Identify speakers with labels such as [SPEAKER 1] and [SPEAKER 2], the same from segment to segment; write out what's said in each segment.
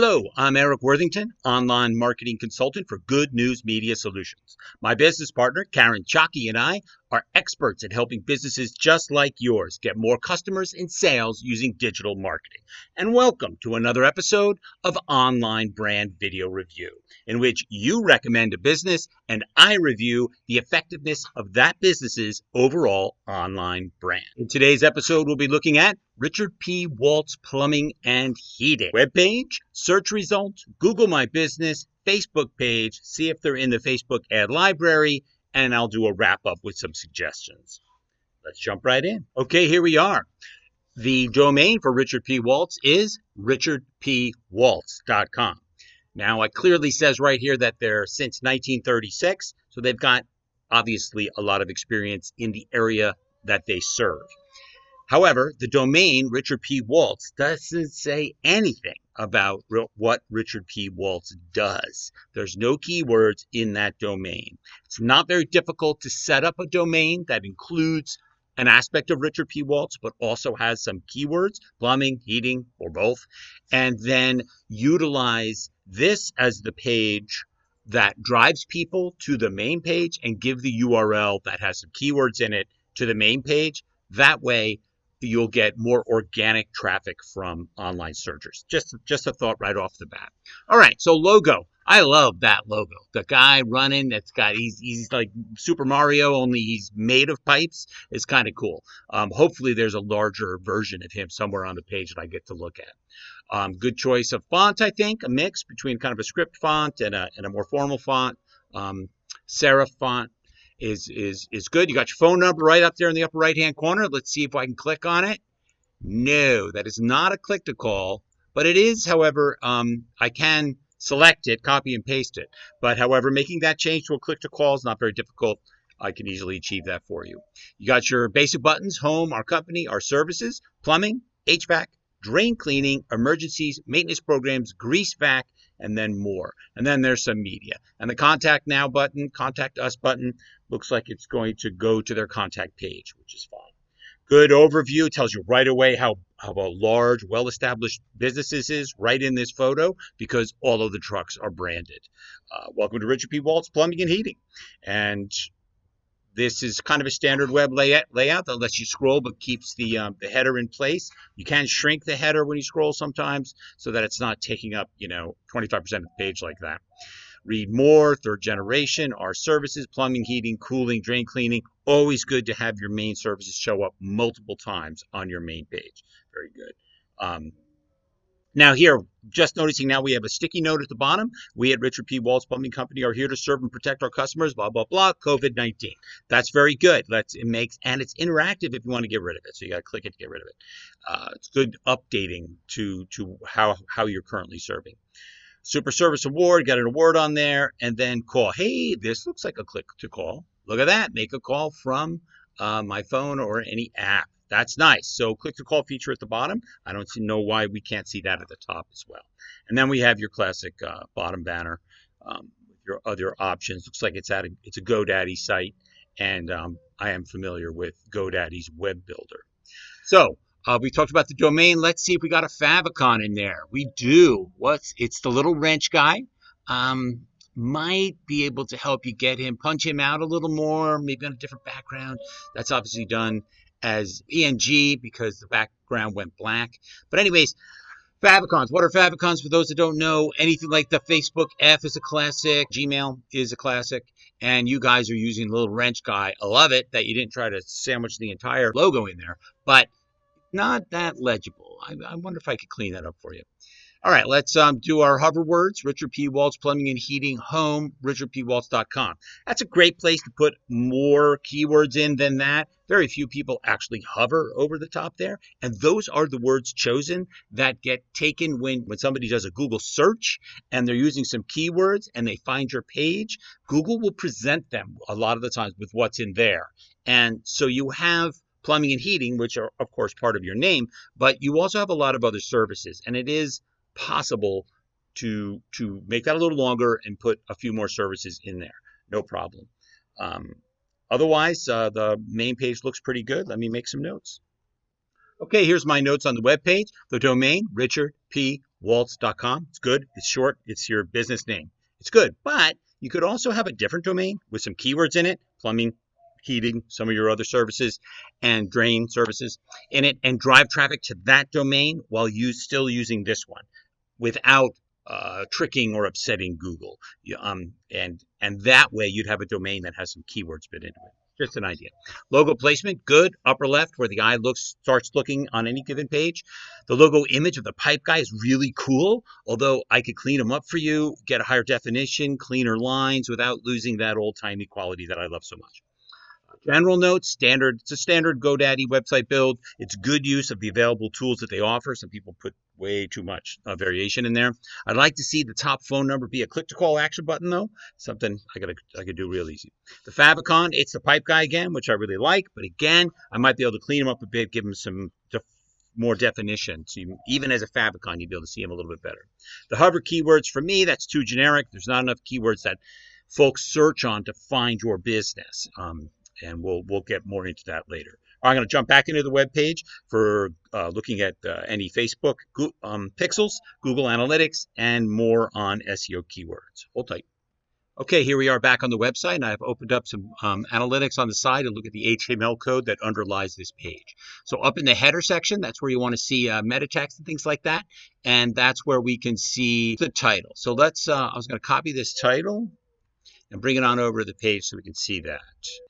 [SPEAKER 1] Hello, I'm Eric Worthington, online marketing consultant for Good News Media Solutions. My business partner, Karen Chockey, and I are experts at helping businesses just like yours get more customers and sales using digital marketing. And welcome to another episode of Online Brand Video Review, in which you recommend a business and I review the effectiveness of that business's overall online brand. In today's episode, we'll be looking at Richard P. Waltz Plumbing and Heating webpage, search results, Google My Business, Facebook page, see if they're in the Facebook ad library, and I'll do a wrap up with some suggestions. Let's jump right in. Okay, here we are. The domain for Richard P. Waltz is richardpwaltz.com. Now, it clearly says right here that they're since 1936, so they've got obviously a lot of experience in the area that they serve. However, the domain Richard P. Waltz doesn't say anything about what Richard P. Waltz does. There's no keywords in that domain. It's not very difficult to set up a domain that includes an aspect of Richard P. Waltz, but also has some keywords, plumbing, heating, or both, and then utilize this as the page that drives people to the main page and give the URL that has some keywords in it to the main page. That way, you'll get more organic traffic from online searchers. Just a thought right off the bat. All right, so logo. I love that logo. The guy running he's like Super Mario, only he's made of pipes. It's kind of cool. Hopefully there's a larger version of him somewhere on the page that I get to look at. Good choice of font, I think, a mix between kind of a script font and a more formal font. Serif font is good. You got your phone number right up there in the upper right hand corner. Let's see if I can click on it. No, that is not a click to call, but it is, however, I can select it, copy and paste it. But however, making that change to a click to call is not very difficult. I can easily achieve that for you. You got your basic buttons: home, our company, our services, plumbing, HVAC, drain cleaning, emergencies, maintenance programs, grease vac, and then more. And then there's some media. And the contact now button, contact us button, looks like it's going to go to their contact page, which is fine. Good overview, tells you right away how a large, well-established business this is right in this photo because all of the trucks are branded. Welcome to Richard P. Waltz Plumbing and Heating. And this is kind of a standard web layout that lets you scroll but keeps the header in place. You can shrink the header when you scroll sometimes so that it's not taking up 25% of the page like that. Read more, third generation, our services, plumbing, heating, cooling, drain cleaning. Always good to have your main services show up multiple times on your main page. Very good. Now here, just noticing now we have a sticky note at the bottom. We at Richard P. Waltz Plumbing Company are here to serve and protect our customers, blah, blah, blah, COVID-19. That's very good. And it's interactive if you want to get rid of it. So you got to click it to get rid of it. It's good updating to how you're currently serving. Super Service Award, got an award on there, and then call. Hey, this looks like a click to call. Look at that. Make a call from my phone or any app. That's nice. So click to call feature at the bottom. I don't know why we can't see that at the top as well. And then we have your classic bottom banner with your other options. Looks like it's a GoDaddy site, and I am familiar with GoDaddy's web builder. So we talked about the domain. Let's see if we got a Favicon in there. We do. It's the little wrench guy. Might be able to help you punch him out a little more, maybe on a different background. That's obviously done as PNG because the background went black. But anyways, Favicons. What are Favicons? For those that don't know, anything like the Facebook F is a classic. Gmail is a classic. And you guys are using the little wrench guy. I love it that you didn't try to sandwich the entire logo in there. But not that legible. I wonder if I could clean that up for you. All right, let's do our hover words. Richard P. Waltz Plumbing and Heating, home, richardpwaltz.com. That's a great place to put more keywords in than that. Very few people actually hover over the top there. And those are the words chosen that get taken when somebody does a Google search and they're using some keywords and they find your page. Google will present them a lot of the times with what's in there. And so you have plumbing and heating, which are, of course, part of your name, but you also have a lot of other services. And it is possible to make that a little longer and put a few more services in there. No problem. Otherwise, the main page looks pretty good. Let me make some notes. Okay, here's my notes on the web page. The domain, Richard P. Waltz.com. It's good. It's short. It's your business name. It's good. But you could also have a different domain with some keywords in it, plumbing, heating, some of your other services, and drain services in it, and drive traffic to that domain while still using this one without tricking or upsetting Google. And that way you'd have a domain that has some keywords bit into it. Just an idea. Logo placement, good. Upper left where the eye starts looking on any given page. The logo image of the pipe guy is really cool, although I could clean them up for you, get a higher definition, cleaner lines without losing that old-timey quality that I love so much. General notes, standard. It's a standard GoDaddy website build. It's good use of the available tools that they offer. Some people put way too much variation in there. I'd like to see the top phone number be a click-to-call action button, though. Something I could do real easy. The Favicon, it's the pipe guy again, which I really like. But again, I might be able to clean him up a bit, give him some more definition. So even as a Favicon, you'd be able to see him a little bit better. The hover keywords, for me, that's too generic. There's not enough keywords that folks search on to find your business. And we'll get more into that later. I'm going to jump back into the web page for looking at any Facebook pixels, Google Analytics, and more on SEO keywords. Hold tight. Okay, here we are back on the website, and I've opened up some analytics on the side to look at the HTML code that underlies this page. So up in the header section, that's where you want to see meta text and things like that, and that's where we can see the title. So let's. I was going to copy this title and bring it on over to the page so we can see that.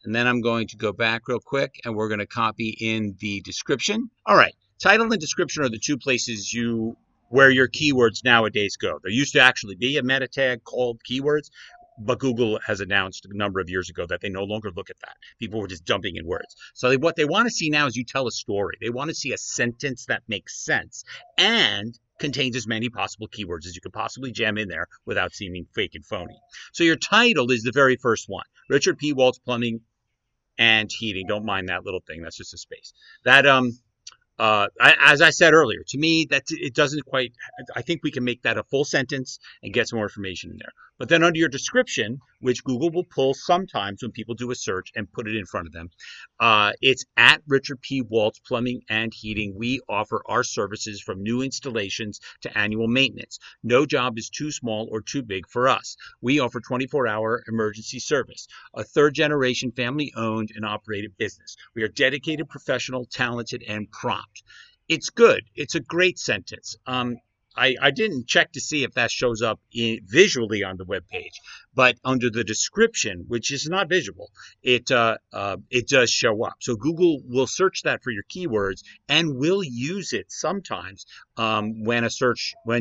[SPEAKER 1] And then I'm going to go back real quick, and we're going to copy in the description. All right, title and description are the two places where your keywords nowadays go. There used to actually be a meta tag called keywords, but Google has announced a number of years ago that they no longer look at that. People were just dumping in words. So what they want to see now is you tell a story. They want to see a sentence that makes sense and contains as many possible keywords as you could possibly jam in there without seeming fake and phony. So your title is the very first one. Richard P. Waltz Plumbing and Heating. Don't mind that little thing. That's just a space. That as I said earlier, to me, that it doesn't quite. I think we can make that a full sentence and get some more information in there. But then under your description, which Google will pull sometimes when people do a search and put it in front of them, it's at Richard P. Waltz Plumbing and Heating. We offer our services from new installations to annual maintenance. No job is too small or too big for us. We offer 24-hour emergency service, a third-generation family-owned and operated business. We are dedicated, professional, talented, and prompt. It's good. It's a great sentence. I didn't check to see if that shows up visually on the web page, but under the description, which is not visual, it does show up. So Google will search that for your keywords and will use it sometimes when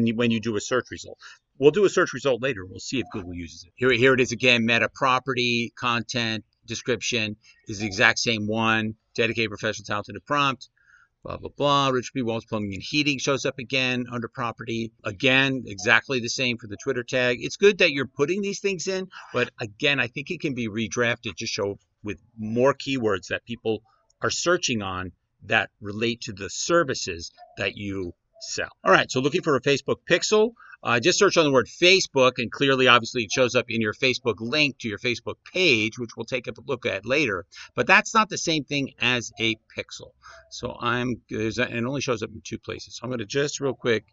[SPEAKER 1] you do a search result. We'll do a search result later. We'll see if Google uses it. Here it is again. Meta property, content, description is the exact same one. Dedicated, professional, talented, and prompt. Blah, blah, blah. Richard P. Waltz Plumbing and Heating shows up again under property. Again, exactly the same for the Twitter tag. It's good that you're putting these things in, but again, I think it can be redrafted to show with more keywords that people are searching on that relate to the services that you sell. All right, so looking for a Facebook pixel. Just search on the word Facebook, and clearly, obviously, it shows up in your Facebook link to your Facebook page, which we'll take a look at later. But that's not the same thing as a pixel. So it only shows up in two places. So I'm going to just real quick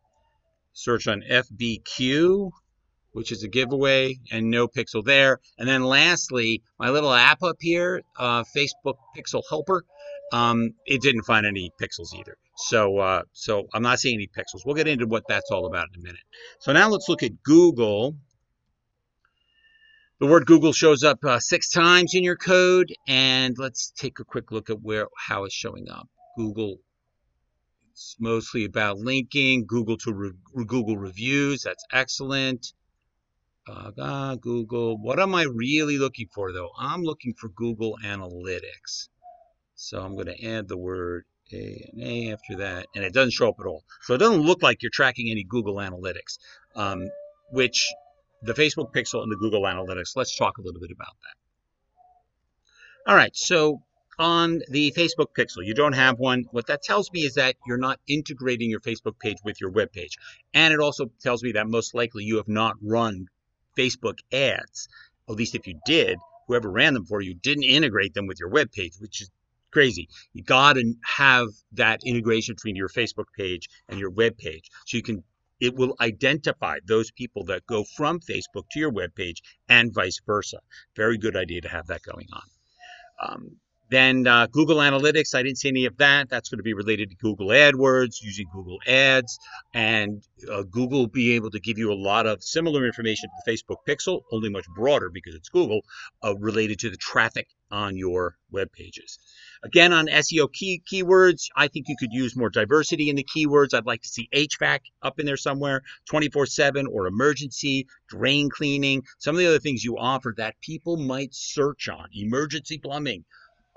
[SPEAKER 1] search on FBQ, which is a giveaway, and no pixel there. And then lastly, my little app up here, Facebook Pixel Helper, it didn't find any pixels either. So I'm not seeing any pixels. We'll get into what that's all about in a minute. So now let's look at Google. The word Google shows up 6 times in your code, and let's take a quick look at how it's showing up. Google, it's mostly about linking. Google to Google reviews. That's excellent. Google. What am I really looking for, though? I'm looking for Google Analytics. So I'm going to add the word A after that, and it doesn't show up at all. So it doesn't look like you're tracking any Google Analytics, which the Facebook Pixel and the Google Analytics, let's talk a little bit about that. All right, so on the Facebook Pixel, you don't have one. What that tells me is that you're not integrating your Facebook page with your web page. And it also tells me that most likely you have not run Facebook ads. At least if you did, whoever ran them for you didn't integrate them with your web page, which is crazy. You got to have that integration between your Facebook page and your web page so you can it will identify those people that go from Facebook to your webpage and vice versa. Very good idea to have that going on. Then Google Analytics, I didn't see any of that. That's going to be related to Google AdWords, using Google Ads, and Google will be able to give you a lot of similar information to the Facebook Pixel, only much broader because it's Google, related to the traffic on your web pages. Again, on SEO keywords, I think you could use more diversity in the keywords. I'd like to see HVAC up in there somewhere, 24/7, or emergency, drain cleaning, some of the other things you offer that people might search on. Emergency plumbing.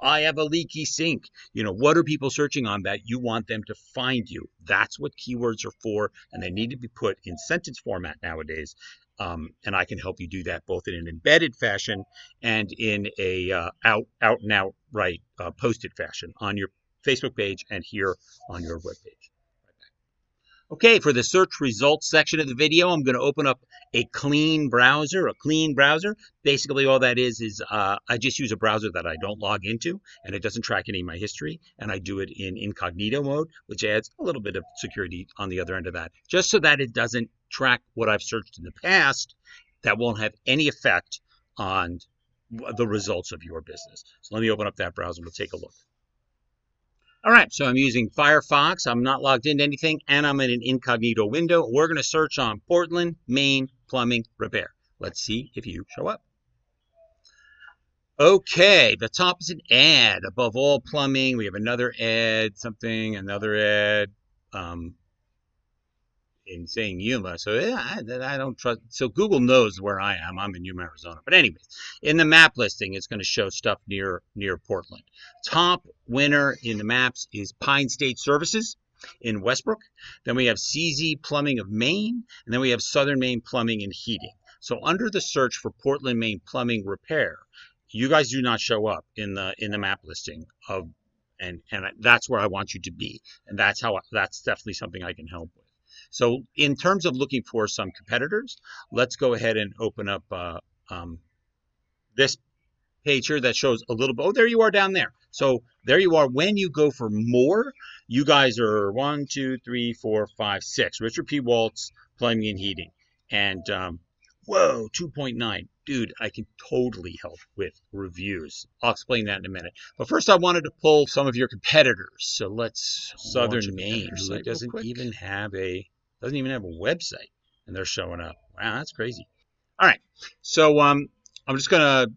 [SPEAKER 1] I have a leaky sink. What are people searching on that you want them to find you? That's what keywords are for, and they need to be put in sentence format nowadays. And I can help you do that both in an embedded fashion and in a out and outright posted fashion on your Facebook page and here on your web page. Okay, for the search results section of the video, I'm going to open up a clean browser. Basically, all that is I just use a browser that I don't log into, and it doesn't track any of my history, and I do it in incognito mode, which adds a little bit of security on the other end of that, just so that it doesn't track what I've searched in the past. That won't have any effect on the results of your business. So let me open up that browser and we'll take a look. All right, so I'm using Firefox. I'm not logged into anything, and I'm in an incognito window. We're going to search on Portland, Maine, plumbing repair. Let's see if you show up. Okay, the top is an ad. Above all plumbing, we have another ad, another ad. In saying Yuma, so yeah, I don't trust. So Google knows where I am. I'm in Yuma, Arizona. But anyways, in the map listing, it's going to show stuff near Portland. Top winner in the maps is Pine State Services in Westbrook. Then we have CZ Plumbing of Maine, and then we have Southern Maine Plumbing and Heating. So under the search for Portland, Maine Plumbing Repair, you guys do not show up in the map listing of, and that's where I want you to be, and that's definitely something I can help with. So in terms of looking for some competitors, let's go ahead and open up this page here that shows a little bit. Oh, there you are down there. So there you are. When you go for more, you guys are 1, 2, 3, 4, 5, 6. Richard P. Waltz Plumbing and Heating. And whoa, 2.9. Dude, I can totally help with reviews. I'll explain that in a minute. But first, I wanted to pull some of your competitors. So let's Southern Maine. It doesn't even have a website, and they're showing up. Wow, that's crazy. All right, so I'm just gonna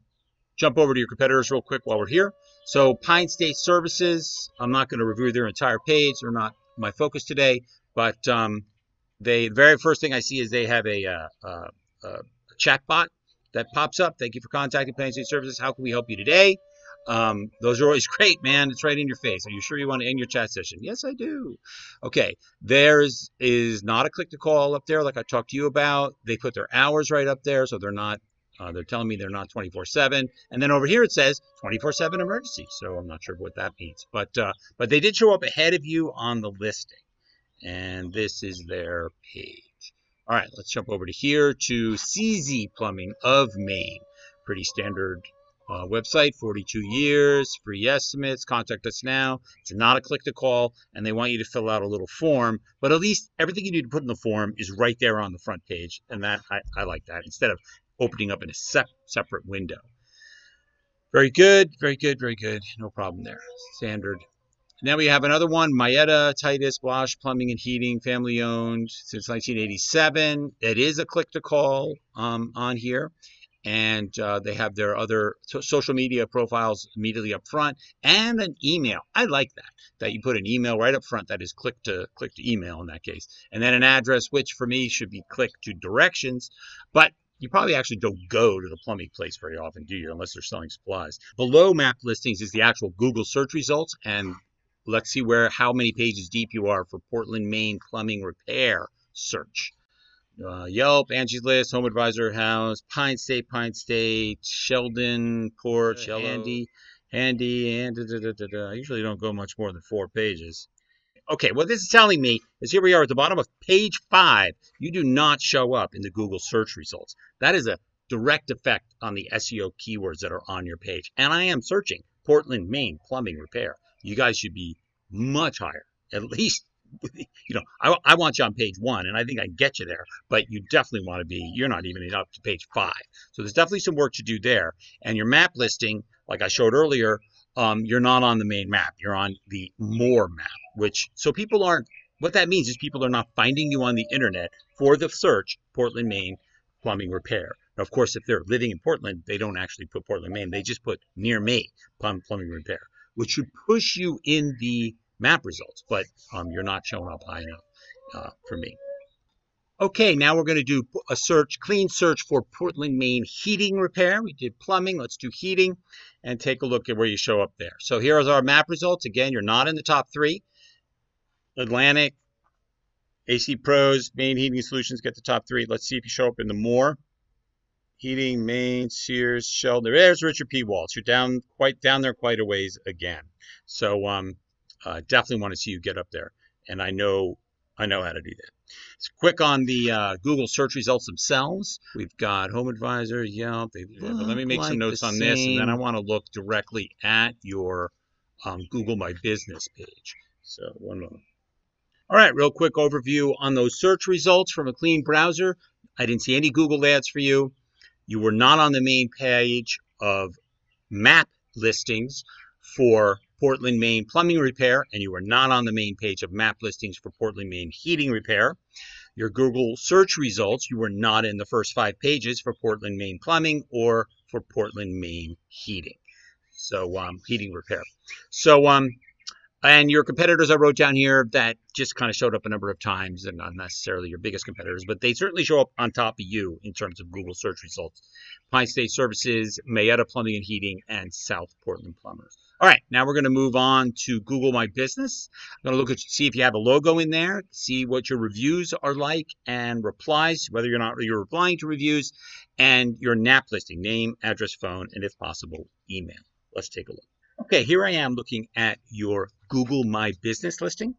[SPEAKER 1] jump over to your competitors real quick while we're here. So Pine State Services, I'm not going to review their entire page. They're not my focus today, but the very first thing I see is they have a chat bot that pops up. Thank you for contacting Pine State Services. How can we help you today? Those are always great, man. It's right in your face. Are you sure you want to end your chat session? Yes, I do. Okay. Theirs is not a click to call up there like I talked to you about. They put their hours right up there, so they're not. They're telling me they're not 24/7. And then over here it says 24/7 emergency. So I'm not sure what that means. But they did show up ahead of you on the listing. And this is their page. All right, let's jump over to here to CZ Plumbing of Maine. Pretty standard website, 42 years, free estimates, contact us now. It's not a click to call, and they want you to fill out a little form, but at least everything you need to put in the form is right there on the front page, and that I like that, instead of opening up in a separate window. Very good, very good, very good. No problem there. Standard. Now we have another one, Mayetta Titus Bosch Plumbing and Heating, family owned since 1987. It is a click to call on here. And they have their other social media profiles immediately up front, and an email. I like that you put an email right up front that is click to email in that case, and then an address, which for me should be click to directions. But you probably actually don't go to the plumbing place very often, do you? Unless they're selling supplies. Below map listings is the actual Google search results, and let's see how many pages deep you are for Portland, Maine plumbing repair search. Yelp, Angie's List, Home Advisor House, Pine State, Sheldon, Porch, Handy, and I usually don't go much more than 4 pages. Okay, what this is telling me is here we are at the bottom of page 5. You do not show up in the Google search results. That is a direct effect on the SEO keywords that are on your page. And I am searching Portland, Maine, plumbing repair. You guys should be much higher, at least I want you on page 1, and I think I can get you there, but you definitely want to be, you're not even up to page 5. So there's definitely some work to do there. And your map listing, like I showed earlier, you're not on the main map. You're on the more map, so people aren't, what that means is people are not finding you on the internet for the search Portland, Maine plumbing repair. Now, of course, if they're living in Portland, they don't actually put Portland, Maine. They just put near me plumbing repair, which should push you in the map results, but you're not showing up high enough for me. Okay, now we're going to do a clean search for Portland, Maine heating repair. We did plumbing. Let's do heating and take a look at where you show up there. So here are our map results. Again, you're not in the top 3. Atlantic, AC Pros, Maine Heating Solutions get the top 3. Let's see if you show up in the more. Heating, Maine, Sears, Sheldon. There's Richard P. Waltz. You're down there quite a ways again. So definitely want to see you get up there. And I know how to do that. It's quick on the Google search results themselves. We've got Home Advisor, Yelp. But let me make some notes on this, and then I want to look directly at your Google My Business page. So one moment. All right, real quick overview on those search results from a clean browser. I didn't see any Google ads for you. You were not on the main page of map listings for Portland, Maine plumbing repair, and you were not on the main page of map listings for Portland, Maine heating repair. Your Google search results, you were not in the first 5 pages for Portland, Maine plumbing or for Portland, Maine heating. So heating repair. So and your competitors I wrote down here that just kind of showed up a number of times, and not necessarily your biggest competitors, but they certainly show up on top of you in terms of Google search results. Pine State Services, Mayetta Plumbing and Heating, and South Portland Plumbers. All right, now we're going to move on to Google My Business. I'm going to look at see if you have a logo in there, see what your reviews are like, and replies, whether you're replying to reviews, and your NAP listing, name, address, phone, and if possible, email. Let's take a look. Okay, here I am looking at your Google My Business listing.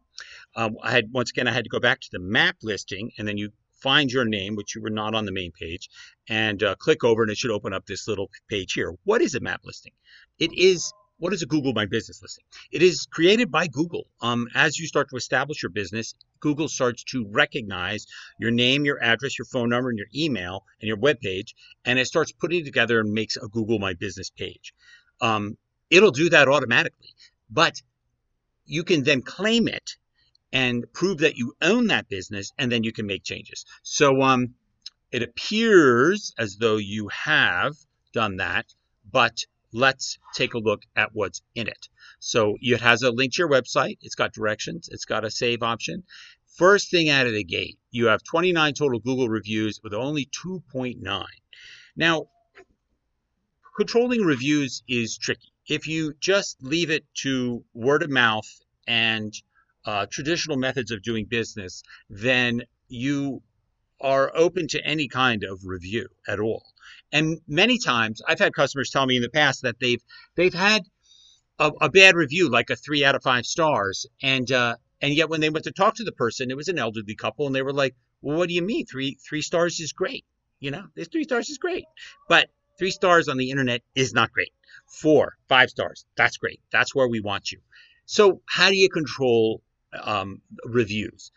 [SPEAKER 1] I had to go back to the map listing, and then you find your name, which you were not on the main page, and click over, and it should open up this little page here. What is a map listing? What is a Google My Business listing? It is created by Google. As you start to establish your business, Google starts to recognize your name, your address, your phone number, and your email, and your web page, and it starts putting it together and makes a Google My Business page. It'll do that automatically, but you can then claim it and prove that you own that business, and then you can make changes. So it appears as though you have done that, but let's take a look at what's in it. So it has a link to your website. It's got directions. It's got a save option. First thing out of the gate, you have 29 total Google reviews with only 2.9. Now, controlling reviews is tricky. If you just leave it to word of mouth and traditional methods of doing business, then you are open to any kind of review at all. And many times, I've had customers tell me in the past that they've had a bad review, like a 3 out of 5 stars, and yet when they went to talk to the person, it was an elderly couple, and they were like, "Well, what do you mean? Three stars is great. This 3 stars is great, but 3 stars on the internet is not great. 4, 5 stars, that's great. That's where we want you." So how do you control reviews?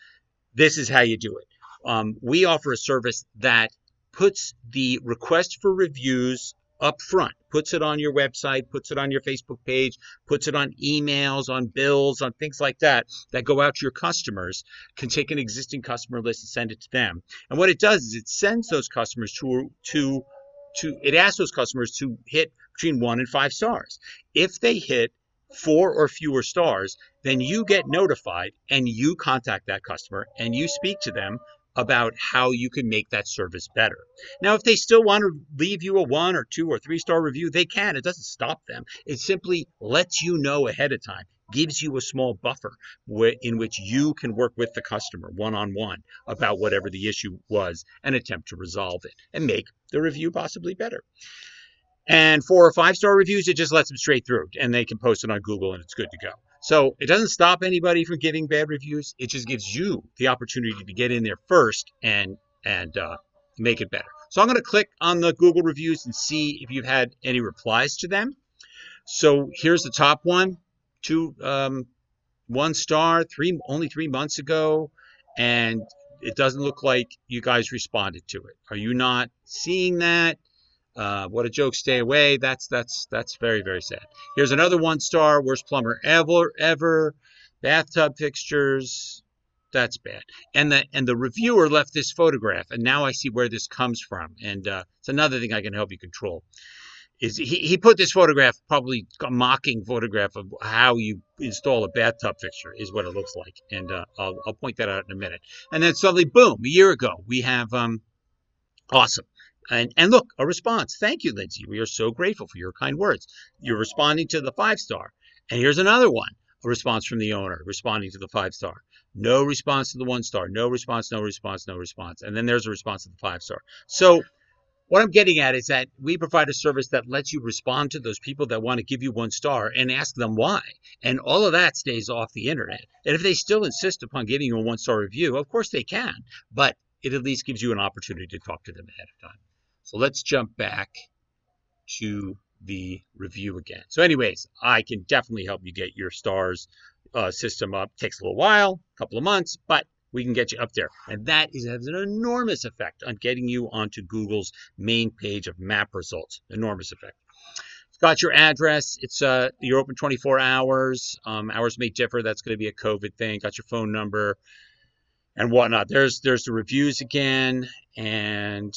[SPEAKER 1] This is how you do it. We offer a service that puts the request for reviews up front, puts it on your website, puts it on your Facebook page, puts it on emails, on bills, on things like that go out to your customers, can take an existing customer list and send it to them. And what it does is it sends those customers it asks those customers to hit between 1 and 5 stars. If they hit 4 or fewer stars, then you get notified and you contact that customer and you speak to them about how you can make that service better. Now, if they still want to leave you a 1 or 2 or 3 star review, they can. It doesn't stop them. It simply lets you know ahead of time, gives you a small buffer in which you can work with the customer one-on-one about whatever the issue was and attempt to resolve it and make the review possibly better. And 4 or 5 star reviews, it just lets them straight through and they can post it on Google and it's good to go. So it doesn't stop anybody from giving bad reviews. It just gives you the opportunity to get in there first and make it better. So I'm going to click on the Google reviews and see if you've had any replies to them. So here's the top one. 2 1 star only 3 months ago, and it doesn't look like you guys responded to it. Are you not seeing that? What a joke! Stay away. That's very, very sad. Here's another 1 star. Worst plumber ever. Bathtub fixtures. That's bad. And the reviewer left this photograph, and now I see where this comes from. And it's another thing I can help you control. Is he put this photograph, probably a mocking photograph of how you install a bathtub fixture is what it looks like. And I'll point that out in a minute. And then suddenly, boom, a year ago, we have awesome. And look, a response. Thank you, Lindsay. We are so grateful for your kind words. You're responding to the 5 star. And here's another one. A response from the owner responding to the 5 star. No response to the 1 star. No response, no response, no response. And then there's a response to the 5 star. So what I'm getting at is that we provide a service that lets you respond to those people that want to give you 1 star and ask them why. And all of that stays off the internet. And if they still insist upon giving you a 1 star review, of course they can. But it at least gives you an opportunity to talk to them ahead of time. So let's jump back to the review again. So anyways, I can definitely help you get your stars system up. Takes a little while, a couple of months, but we can get you up there. And that has an enormous effect on getting you onto Google's main page of map results. Enormous effect. It's got your address. It's you're open 24 hours. Hours may differ. That's going to be a COVID thing. Got your phone number and whatnot. There's the reviews again, and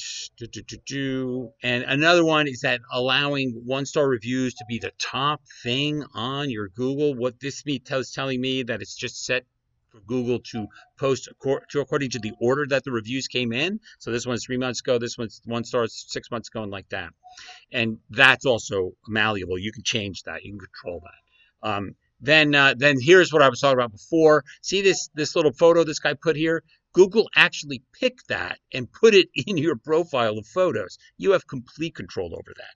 [SPEAKER 1] and another one is that allowing 1 star reviews to be the top thing on your Google. What this is telling me that it's just set for Google to post according to the order that the reviews came in. So this one's 3 months ago, this one's 1 star 6 months ago, and like that. And that's also malleable. You can change that. You can control that. Then here's what I was talking about before. See this little photo this guy put here? Google actually picked that and put it in your profile of photos. You have complete control over that.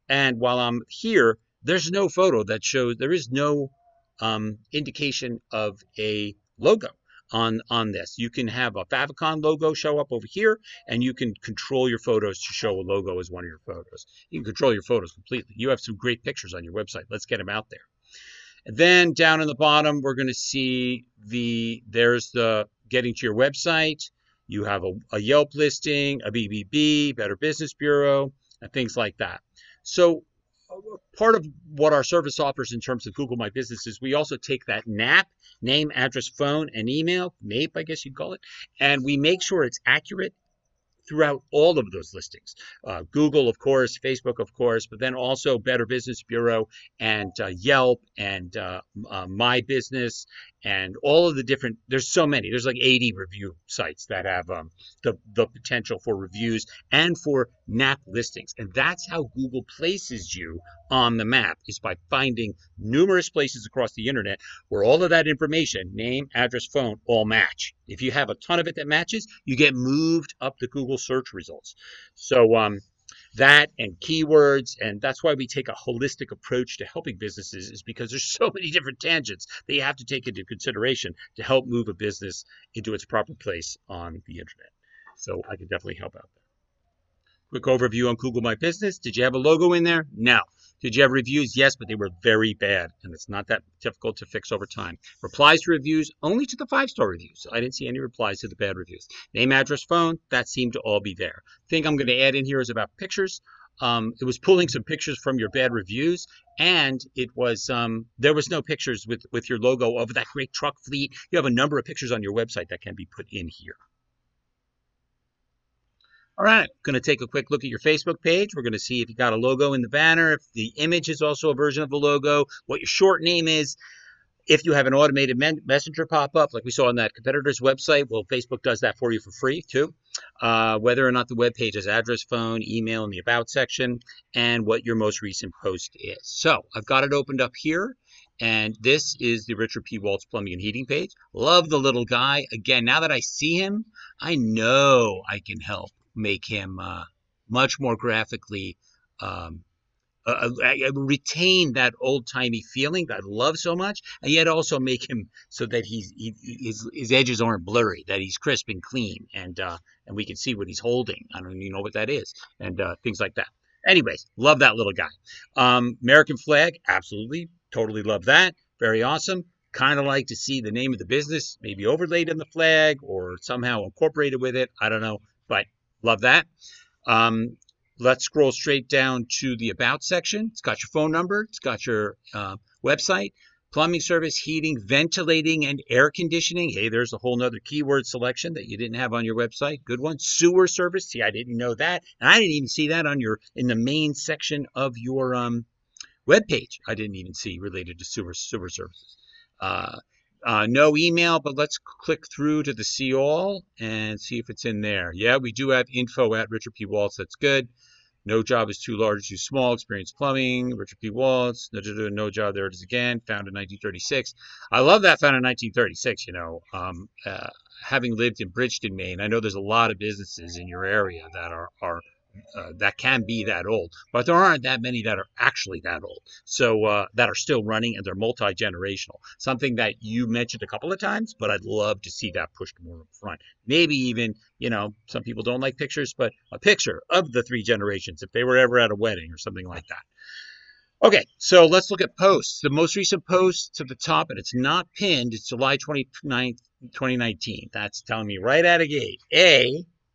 [SPEAKER 1] And while I'm here, there's no photo that shows, there is no indication of a logo on this. You can have a Favicon logo show up over here, and you can control your photos to show a logo as one of your photos. You can control your photos completely. You have some great pictures on your website. Let's get them out there. And then down in the bottom, we're going to see there's the getting to your website. You have a Yelp listing, a BBB, Better Business Bureau, and things like that. So part of what our service offers in terms of Google My Business is we also take that NAP, name, address, phone, and email, NAPE, I guess you'd call it, and we make sure it's accurate throughout all of those listings. Google, of course, Facebook, of course, but then also Better Business Bureau and Yelp and My Business and all of the different, there's so many. There's like 80 review sites that have the potential for reviews and for NAP listings. And that's how Google places you on the map, is by finding numerous places across the internet where all of that information, name, address, phone, all match. If you have a ton of it that matches, you get moved up the Google search results. So that and keywords, and that's why we take a holistic approach to helping businesses, is because there's so many different tangents that you have to take into consideration to help move a business into its proper place on the internet. So I can definitely help out there. Quick overview on Google My Business. Did you have a logo in there? No. Did you have reviews? Yes, but they were very bad, and it's not that difficult to fix over time. Replies to reviews, only to the 5-star reviews. I didn't see any replies to the bad reviews. Name, address, phone, that seemed to all be there. Thing I'm going to add in here is about pictures. It was pulling some pictures from your bad reviews, and it was there was no pictures with your logo of that great truck fleet. You have a number of pictures on your website that can be put in here. All right, going to take a quick look at your Facebook page. We're going to see if you got a logo in the banner, if the image is also a version of the logo, what your short name is, if you have an automated messenger pop up like we saw on that competitor's website. Well, Facebook does that for you for free too. Whether or not the web page has address, phone, email in the about section, and what your most recent post is. So I've got it opened up here. And this is the Richard P. Waltz Plumbing and Heating page. Love the little guy. Again, now that I see him, I know I can help make him much more graphically retain that old-timey feeling that I love so much, and yet also make him so that his edges aren't blurry, that he's crisp and clean, and we can see what he's holding. I don't even know what that is, and things like that. Anyways, love that little guy. American flag, absolutely, totally love that. Very awesome. kind of like to see the name of the business maybe overlaid on the flag or somehow incorporated with it. I don't know, but love that. Um, let's scroll straight down to the About section. It's got your phone number. It's got your website, plumbing service, heating, ventilating, and air conditioning. Hey, there's a whole nother keyword selection that you didn't have on your website. Good one. Sewer service. See, I didn't know that. And I didn't even see that on in the main section of your web page. I didn't even see related to sewer services. Uh, no email, but let's click through to the see all and see if it's in there. Yeah, we do have info at Richard P. Waltz. That's good. No job is too large or too small. Experience plumbing. Richard P. Waltz. No job. There it is again. Found in 1936. I love that. Found in 1936. Having lived in Bridgeton, Maine, I know there's a lot of businesses in your area that are that can be that old, but there aren't that many that are actually that old. So that are still running, and they're multi-generational. Something that you mentioned a couple of times, but I'd love to see that pushed more up front. Maybe even, some people don't like pictures, but a picture of the three generations if they were ever at a wedding or something like that. Okay, so let's look at posts. The most recent post to the top, and it's not pinned, it's July 29th, 2019. That's telling me right out of gate.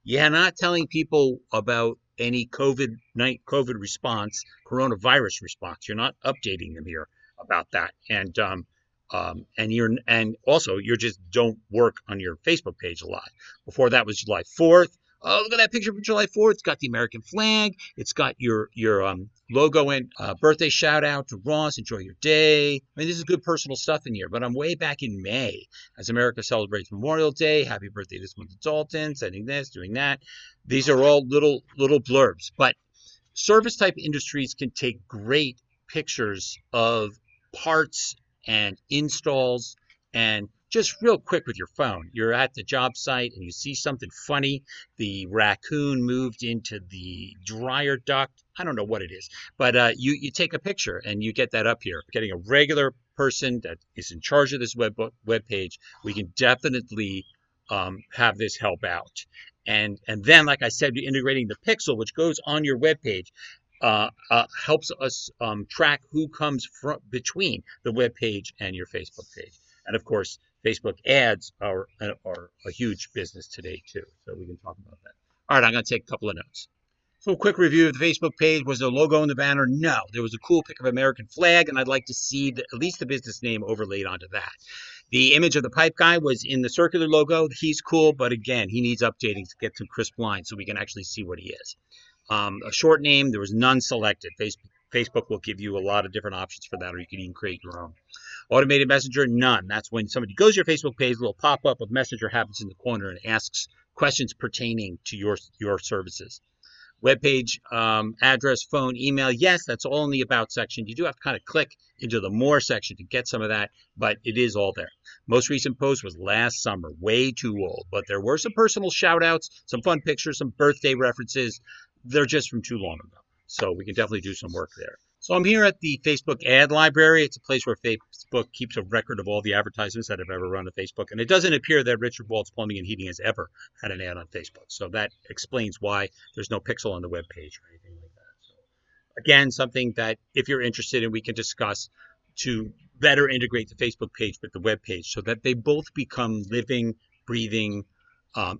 [SPEAKER 1] You're not telling people about any COVID response, coronavirus response. You're not updating them here about that. And also you just don't work on your Facebook page a lot. Before that was July 4th. Oh, look at that picture from July 4th. It's got the American flag. It's got your logo in. Birthday shout out to Ross. Enjoy your day. I mean, this is good personal stuff in here. But I'm way back in May as America celebrates Memorial Day. Happy birthday this month to Dalton. Sending this, doing that. These are all little blurbs. But service type industries can take great pictures of parts and installs, and just real quick with your phone. You're at the job site and you see something funny. The raccoon moved into the dryer duct. I don't know what it is, but you take a picture and you get that up here. Getting a regular person that is in charge of this web page, we can definitely have this help out. And then, like I said, integrating the pixel, which goes on your web page, helps us track who comes between the web page and your Facebook page. And of course, Facebook ads are a huge business today too. So we can talk about that. All right, I'm going to take a couple of notes. So a quick review of the Facebook page. Was there a logo in the banner? No. There was a cool pic of American flag, and I'd like to see at least the business name overlaid onto that. The image of the pipe guy was in the circular logo. He's cool, but again, he needs updating to get some crisp lines so we can actually see what he is. A short name, there was none selected. Facebook will give you a lot of different options for that, or you can even create your own. Automated messenger, none. That's when somebody goes to your Facebook page, a little pop-up of messenger happens in the corner and asks questions pertaining to your services. Web page, address, phone, email, yes, that's all in the About section. You do have to kind of click into the More section to get some of that, but it is all there. Most recent post was last summer, way too old, but there were some personal shout-outs, some fun pictures, some birthday references. They're just from too long ago, so we can definitely do some work there. So I'm here at the Facebook ad library. It's a place where Facebook keeps a record of all the advertisements that have ever run on Facebook. And it doesn't appear that Richard Waltz Plumbing and Heating has ever had an ad on Facebook. So that explains why there's no pixel on the web page or anything like that. So again, something that if you're interested in, we can discuss to better integrate the Facebook page with the web page so that they both become living, breathing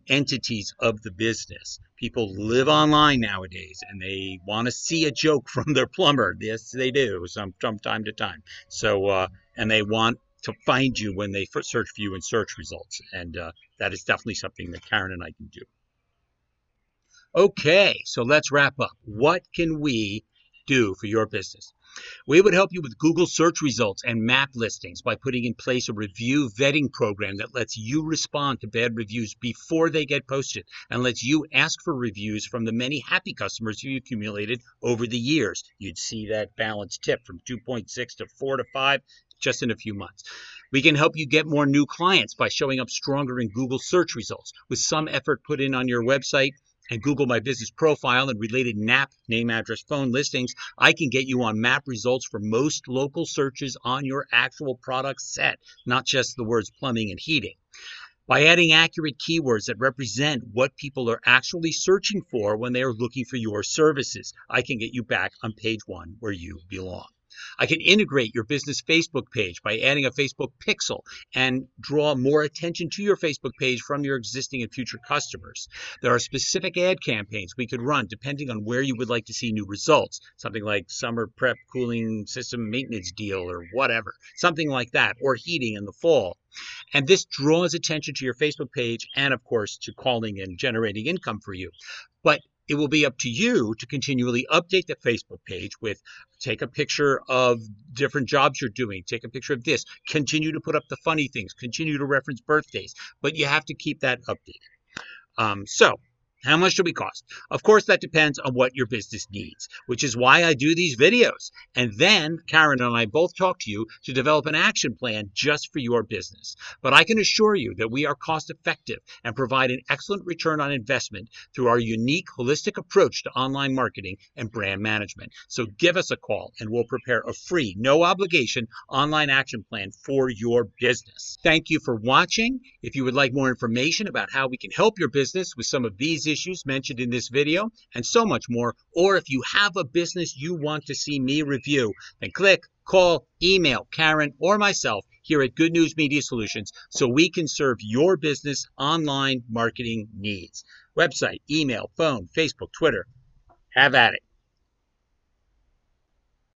[SPEAKER 1] entities of the business. People live online nowadays and they want to see a joke from their plumber. Yes, they do from time to time. So, and they want to find you when they search for you in search results. And that is definitely something that Karen and I can do. Okay, so let's wrap up. What can we do for your business? We would help you with Google search results and map listings by putting in place a review vetting program that lets you respond to bad reviews before they get posted and lets you ask for reviews from the many happy customers you accumulated over the years. You'd see that balance tip from 2.6 to 4 to 5 just in a few months. We can help you get more new clients by showing up stronger in Google search results with some effort put in on your website and Google My Business profile and related NAP, name, address, phone listings. I can get you on map results for most local searches on your actual product set, not just the words plumbing and heating. By adding accurate keywords that represent what people are actually searching for when they are looking for your services, I can get you back on page 1 where you belong. I can integrate your business Facebook page by adding a Facebook pixel and draw more attention to your Facebook page from your existing and future customers. There are specific ad campaigns we could run depending on where you would like to see new results, something like summer prep cooling system maintenance deal or whatever, something like that, or heating in the fall. And this draws attention to your Facebook page and, of course, to calling and generating income for you. But it will be up to you to continually update the Facebook page with take a picture of different jobs you're doing, take a picture of this, continue to put up the funny things, continue to reference birthdays, but you have to keep that updated. So how much do we cost? Of course, that depends on what your business needs, which is why I do these videos. And then Karen and I both talk to you to develop an action plan just for your business. But I can assure you that we are cost effective and provide an excellent return on investment through our unique holistic approach to online marketing and brand management. So give us a call and we'll prepare a free, no obligation online action plan for your business. Thank you for watching. If you would like more information about how we can help your business with some of these issues mentioned in this video and so much more, or if you have a business you want to see me review, then click, call, email Karen or myself here at Good News Media Solutions so we can serve your business online marketing needs. Website, email, phone, Facebook, Twitter. Have at it.